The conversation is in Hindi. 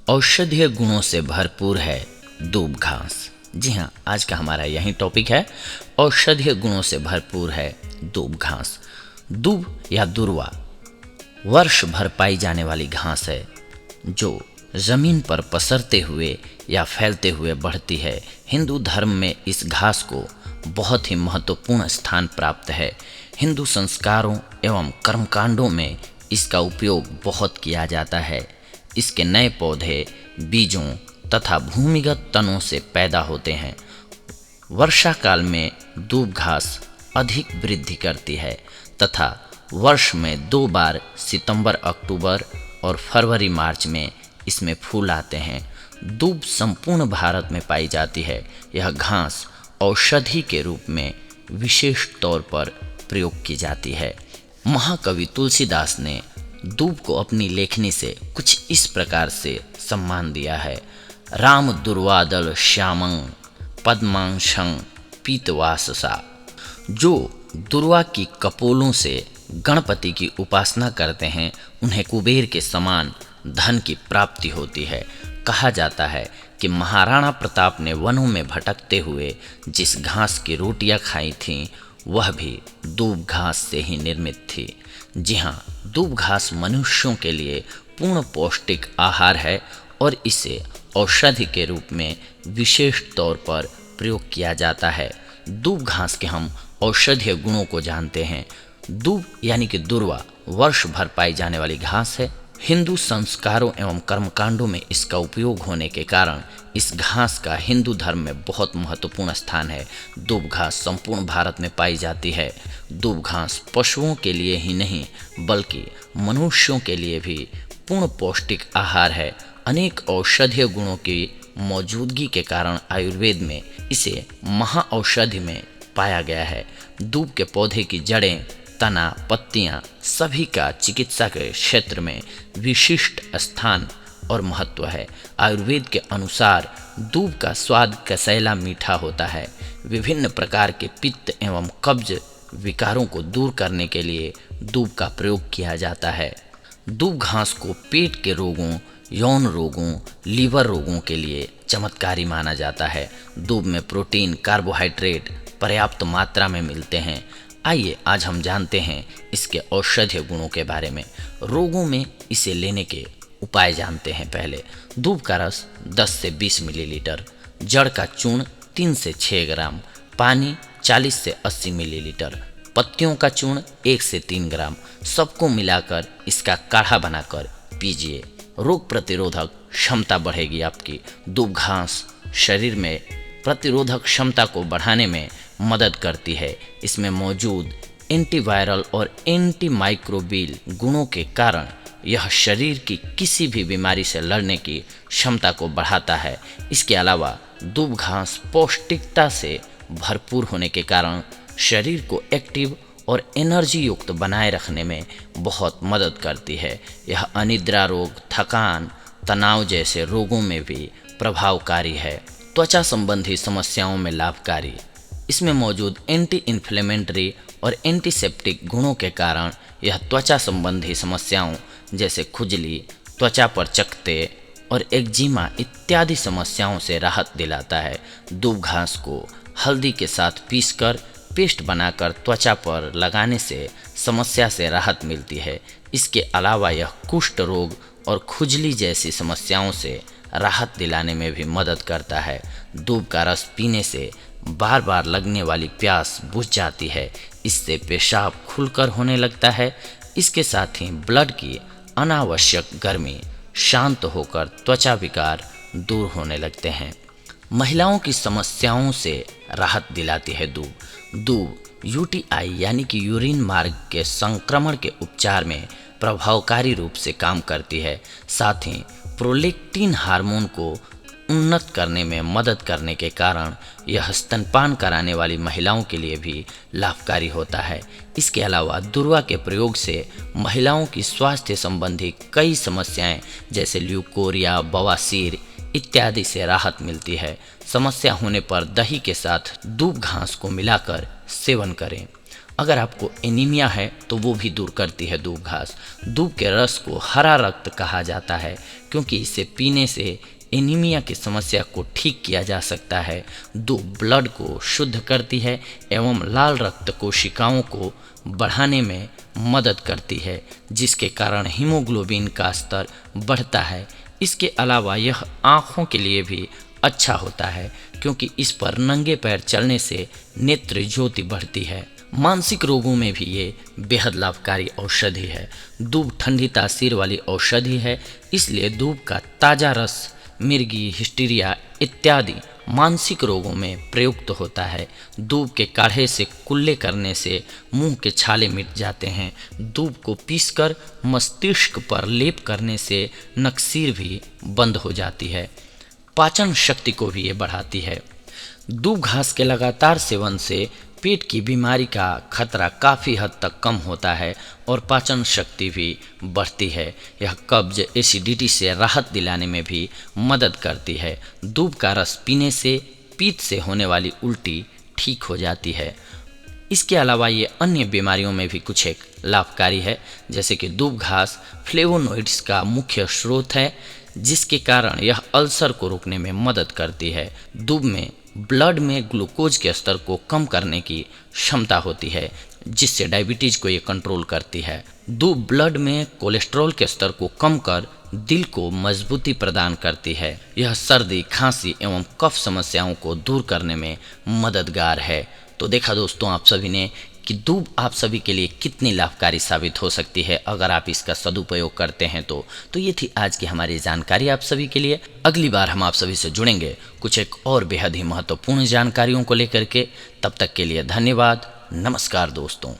औषधीय गुणों से भरपूर है दूब घास। जी हाँ, आज का हमारा यही टॉपिक है, औषधीय गुणों से भरपूर है दूब घास। दूब या दुर्वा वर्ष भर पाई जाने वाली घास है जो जमीन पर पसरते हुए या फैलते हुए बढ़ती है। हिंदू धर्म में इस घास को बहुत ही महत्वपूर्ण स्थान प्राप्त है। हिंदू संस्कारों एवं कर्मकांडों में इसका उपयोग बहुत किया जाता है। इसके नए पौधे बीजों तथा भूमिगत तनों से पैदा होते हैं। वर्षा काल में दूब घास अधिक वृद्धि करती है तथा वर्ष में 2 बार सितंबर अक्टूबर और फरवरी मार्च में इसमें फूल आते हैं। दूब संपूर्ण भारत में पाई जाती है। यह घास औषधि के रूप में विशेष तौर पर प्रयोग की जाती है। महाकवि तुलसीदास ने दूब को अपनी लेखनी से कुछ इस प्रकार से सम्मान दिया है। राम दुर्वादल श्यामं पद्मांशं पीतवाससा। जो दुर्वा की कपोलों से गणपति की उपासना करते हैं उन्हें कुबेर के समान धन की प्राप्ति होती है। कहा जाता है कि महाराणा प्रताप ने वनों में भटकते हुए जिस घास की रोटियां खाई थीं वह भी दूब घास से ही निर्मित थी। जी हाँ, दूब घास मनुष्यों के लिए पूर्ण पौष्टिक आहार है और इसे औषधि के रूप में विशेष तौर पर प्रयोग किया जाता है। दूब घास के हम औषधीय गुणों को जानते हैं। दूब यानी कि दुर्वा वर्ष भर पाई जाने वाली घास है। हिंदू संस्कारों एवं कर्मकांडों में इसका उपयोग होने के कारण इस घास का हिंदू धर्म में बहुत महत्वपूर्ण स्थान है। दूब घास संपूर्ण भारत में पाई जाती है। दूब घास पशुओं के लिए ही नहीं बल्कि मनुष्यों के लिए भी पूर्ण पौष्टिक आहार है। अनेक औषधीय गुणों की मौजूदगी के कारण आयुर्वेद में इसे महाऔषधि में पाया गया है। दूब के पौधे की जड़ें, तना, पत्तियां सभी का चिकित्सा के क्षेत्र में विशिष्ट स्थान और महत्व है। आयुर्वेद के अनुसार दूब का स्वाद कसैला मीठा होता है। विभिन्न प्रकार के पित्त एवं कब्ज विकारों को दूर करने के लिए दूब का प्रयोग किया जाता है। दूब घास को पेट के रोगों, यौन रोगों, लीवर रोगों के लिए चमत्कारी माना जाता है। दूब में प्रोटीन, कार्बोहाइड्रेट पर्याप्त मात्रा में मिलते हैं। आइए आज हम जानते हैं इसके औषधीय गुणों के बारे में। रोगों में इसे लेने के उपाय जानते हैं। पहले दूब का रस 10 से 20 मिलीलीटर, जड़ का चूर्ण 3 से 6 ग्राम, पानी 40 से 80 मिलीलीटर, पत्तियों का चूर्ण 1 से 3 ग्राम, सबको मिलाकर इसका काढ़ा बनाकर पीजिए। रोग प्रतिरोधक क्षमता बढ़ेगी आपकी। दूब घास शरीर में प्रतिरोधक क्षमता को बढ़ाने में मदद करती है। इसमें मौजूद एंटीवायरल और एंटीमाइक्रोबियल गुणों के कारण यह शरीर की किसी भी बीमारी से लड़ने की क्षमता को बढ़ाता है। इसके अलावा दूब घास पौष्टिकता से भरपूर होने के कारण शरीर को एक्टिव और एनर्जी युक्त बनाए रखने में बहुत मदद करती है। यह अनिद्रा रोग, थकान, तनाव जैसे रोगों में भी प्रभावकारी है। त्वचा संबंधी समस्याओं में लाभकारी। इसमें मौजूद एंटी इन्फ्लेमेटरी और एंटीसेप्टिक गुणों के कारण यह त्वचा संबंधी समस्याओं जैसे खुजली, त्वचा पर चकत्ते और एक्जिमा इत्यादि समस्याओं से राहत दिलाता है। दूब घास को हल्दी के साथ पीसकर पेस्ट बनाकर त्वचा पर लगाने से समस्या से राहत मिलती है। इसके अलावा यह कुष्ठ रोग और खुजली जैसी समस्याओं से राहत दिलाने में भी मदद करता है। दूब का रस पीने से बार बार लगने वाली प्यास बुझ जाती है। इससे पेशाब खुलकर होने लगता है। इसके साथ ही ब्लड की अनावश्यक गर्मी शांत होकर त्वचा विकार दूर होने लगते हैं। महिलाओं की समस्याओं से राहत दिलाती है दूब यूटीआई यानी कि यूरिन मार्ग के संक्रमण के उपचार में प्रभावकारी रूप से काम करती है। साथ ही प्रोलैक्टिन हार्मोन को उन्नत करने में मदद करने के कारण यह स्तनपान कराने वाली महिलाओं के लिए भी लाभकारी होता है। इसके अलावा दुर्वा के प्रयोग से महिलाओं की स्वास्थ्य संबंधी कई समस्याएं जैसे ल्यूकोरिया, बवासीर इत्यादि से राहत मिलती है। समस्या होने पर दही के साथ दूब घास को मिलाकर सेवन करें। अगर आपको एनीमिया है तो वो भी दूर करती है दूब घास। दूब के रस को हरा रक्त कहा जाता है क्योंकि इसे पीने से एनीमिया की समस्या को ठीक किया जा सकता है। दूब ब्लड को शुद्ध करती है एवं लाल रक्त कोशिकाओं को बढ़ाने में मदद करती है, जिसके कारण हीमोग्लोबिन का स्तर बढ़ता है। इसके अलावा यह आँखों के लिए भी अच्छा होता है क्योंकि इस पर नंगे पैर चलने से नेत्र ज्योति बढ़ती है। मानसिक रोगों में भी ये बेहद लाभकारी औषधि है। दूब ठंडी तासीर औषधि औषधि है, इसलिए दूब का ताज़ा रस मिर्गी, हिस्टीरिया इत्यादि मानसिक रोगों में प्रयुक्त होता है। दूब के काढ़े से कुल्ले करने से मुंह के छाले मिट जाते हैं। दूब को पीसकर मस्तिष्क पर लेप करने से नक्सीर भी बंद हो जाती है। पाचन शक्ति को भी ये बढ़ाती है। दूब घास के लगातार सेवन से पेट की बीमारी का खतरा काफ़ी हद तक कम होता है और पाचन शक्ति भी बढ़ती है। यह कब्ज, एसिडिटी से राहत दिलाने में भी मदद करती है। दूब का रस पीने से पीत से होने वाली उल्टी ठीक हो जाती है। इसके अलावा ये अन्य बीमारियों में भी कुछ एक लाभकारी है, जैसे कि दूब घास फ्लेवोनोइड्स का मुख्य स्रोत है, जिसके कारण यह अल्सर को रोकने में मदद करती है। दूब में ब्लड में ग्लूकोज के स्तर को कम करने की क्षमता होती है, जिससे डायबिटीज को ये कंट्रोल करती है। दूब ब्लड में कोलेस्ट्रॉल के स्तर को कम कर दिल को मजबूती प्रदान करती है। यह सर्दी, खांसी एवं कफ समस्याओं को दूर करने में मददगार है। तो देखा दोस्तों आप सभी ने कि दूब आप सभी के लिए कितनी लाभकारी साबित हो सकती है अगर आप इसका सदुपयोग करते हैं तो ये थी आज की हमारी जानकारी आप सभी के लिए। अगली बार हम आप सभी से जुड़ेंगे कुछ एक और बेहद ही महत्वपूर्ण जानकारियों को लेकर के। तब तक के लिए धन्यवाद। नमस्कार दोस्तों।